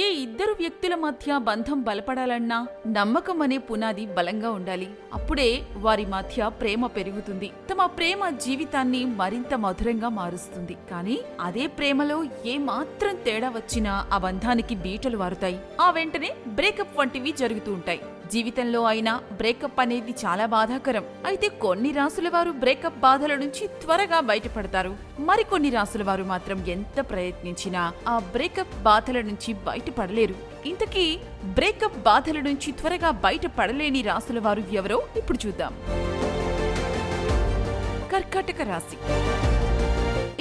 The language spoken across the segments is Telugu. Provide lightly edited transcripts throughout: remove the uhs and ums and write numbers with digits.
ఏ ఇద్దరు వ్యక్తుల మధ్య బంధం బలపడాలన్నా నమ్మకం అనే పునాది బలంగా ఉండాలి. అప్పుడే వారి మధ్య ప్రేమ పెరుగుతుంది. తమ ప్రేమ జీవితాన్ని మరింత మధురంగా మారుస్తుంది. కానీ అదే ప్రేమలో ఏ మాత్రం తేడా వచ్చినా ఆ బంధానికి బీటలు వారుతాయి. ఆ వెంటనే బ్రేకప్ వంటివి జరుగుతూ ఉంటాయి. జీవితంలో అయినా బ్రేకప్ అనేది చాలా బాధాకరం. అయితే కొన్ని రాసుల వారు బ్రేకప్ బాధల నుంచి త్వరగా బయటపడతారు. మరికొన్ని రాసుల వారు మాత్రం ఎంత ప్రయత్నించినా ఆ బ్రేకప్ బాధల నుంచి బయటపడలేరు. ఇంతకీ బ్రేకప్ బాధల నుంచి త్వరగా బయటపడలేని రాసుల వారు ఎవరో ఇప్పుడు చూద్దాం. కర్కాటక రాశి.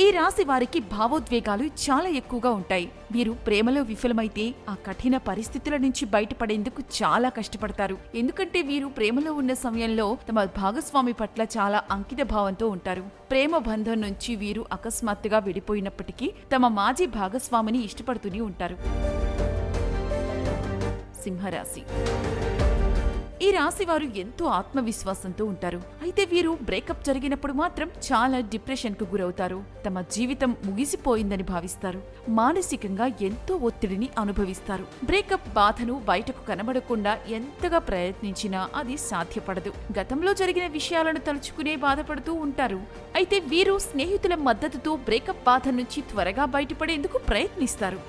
ఈ రాశి వారికి భావోద్వేగాలు చాలా ఎక్కువగా ఉంటాయి. వీరు ప్రేమలో విఫలమైతే ఆ కఠిన పరిస్థితుల నుంచి బయటపడేందుకు చాలా కష్టపడతారు. ఎందుకంటే వీరు ప్రేమలో ఉన్న సమయంలో తమ భాగస్వామి పట్ల చాలా అంకిత భావంతో ఉంటారు. ప్రేమ బంధం నుంచి వీరు అకస్మాత్తుగా విడిపోయినప్పటికీ తమ మాజీ భాగస్వామిని ఇష్టపడుతూనే ఉంటారు. సింహరాశి. ఈ రాశి వారు ఎంతో ఆత్మవిశ్వాసంతో ఉంటారు. అయితే వీరు బ్రేకప్ జరిగినప్పుడు మాత్రం చాలా డిప్రెషన్ కు గురవుతారు. తమ జీవితం ముగిసిపోయిందని భావిస్తారు. మానసికంగా ఎంతో ఒత్తిడిని అనుభవిస్తారు. బ్రేకప్ బాధను బయటకు కనబడకుండా ఎంతగా ప్రయత్నించినా అది సాధ్యపడదు. గతంలో జరిగిన విషయాలను తలుచుకునే బాధపడుతూ ఉంటారు. అయితే వీరు స్నేహితుల మద్దతుతో బ్రేకప్ బాధ నుంచి త్వరగా బయటపడేందుకు ప్రయత్నిస్తారు.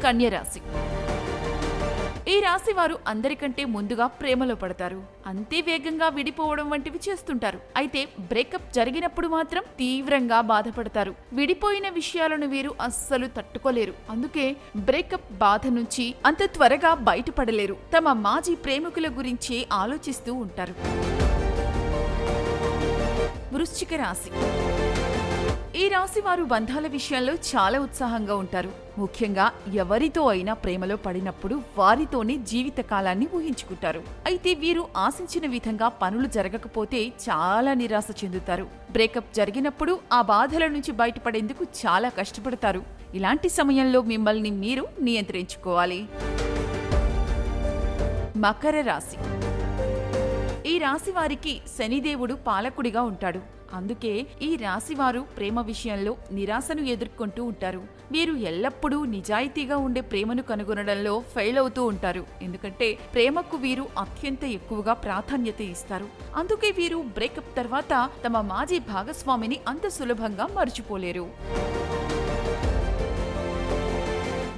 కన్యరాశి. ఈ రాశి వారు అందరికంటే ముందుగా ప్రేమలో పడతారు. అంతే వేగంగా విడిపోవడం వంటివి చేస్తుంటారు. అయితే బ్రేకప్ జరిగినప్పుడు మాత్రం తీవ్రంగా బాధపడతారు. విడిపోయిన విషయాలను వీరు అస్సలు తట్టుకోలేరు. అందుకే బ్రేకప్ బాధ నుంచి అంత త్వరగా బయటపడలేరు. తమ మాజీ ప్రేమికుల గురించే ఆలోచిస్తూ ఉంటారు. వృశ్చిక రాశి. ఈ రాశి వారు బంధాల విషయంలో చాలా ఉత్సాహంగా ఉంటారు. ముఖ్యంగా ఎవరితో అయినా ప్రేమలో పడినప్పుడు వారితోనే జీవితకాలాన్ని ఊహించుకుంటారు. అయితే వీరు ఆశించిన విధంగా పనులు జరగకపోతే చాలా నిరాశ చెందుతారు. బ్రేకప్ జరిగినప్పుడు ఆ బాధల నుంచి బయటపడేందుకు చాలా కష్టపడతారు. ఇలాంటి సమయంలో మిమ్మల్ని మీరు నియంత్రించుకోవాలి. మకర రాశి. ఈ రాశి వారికి శనిదేవుడు పాలకుడిగా ఉంటాడు. అందుకే ఈ రాశివారు ప్రేమ విషయంలో నిరాశను ఎదుర్కొంటూ ఉంటారు. వీరు ఎల్లప్పుడూ నిజాయితీగా ఉండే ప్రేమను కనుగొనడంలో ఫెయిల్ అవుతూ ఉంటారు. ఎందుకంటే ప్రేమకు వీరు అత్యంత ఎక్కువగా ప్రాధాన్యత ఇస్తారు. అందుకే వీరు బ్రేకప్ తర్వాత తమ మాజీ భాగస్వామిని అంత సులభంగా మర్చిపోలేరు.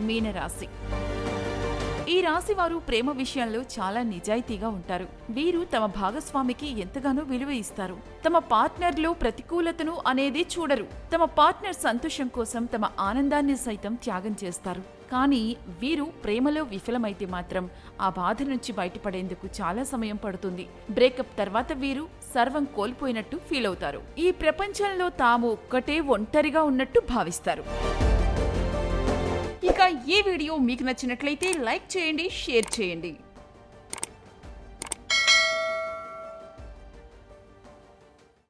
మీనరాశి. ఈ రాశి వారు ప్రేమ విషయంలో చాలా నిజాయితీగా ఉంటారు. వీరు తమ భాగస్వామికి ఎంతగానో విలువ ఇస్తారు. తమ పార్ట్నర్లో ప్రతికూలతను అనేది చూడరు. తమ పార్ట్నర్ సంతోషం కోసం తమ ఆనందాన్ని సైతం త్యాగం చేస్తారు. కానీ వీరు ప్రేమలో విఫలమైతే మాత్రం ఆ బాధ నుంచి బయటపడేందుకు చాలా సమయం పడుతుంది. బ్రేకప్ తర్వాత వీరు సర్వం కోల్పోయినట్టు ఫీల్ అవుతారు. ఈ ప్రపంచంలో తాము ఒక్కటే ఒంటరిగా ఉన్నట్టు భావిస్తారు. ఇక ఈ వీడియో మీకు నచ్చినట్లయితే లైక్ చేయండి, షేర్ చేయండి.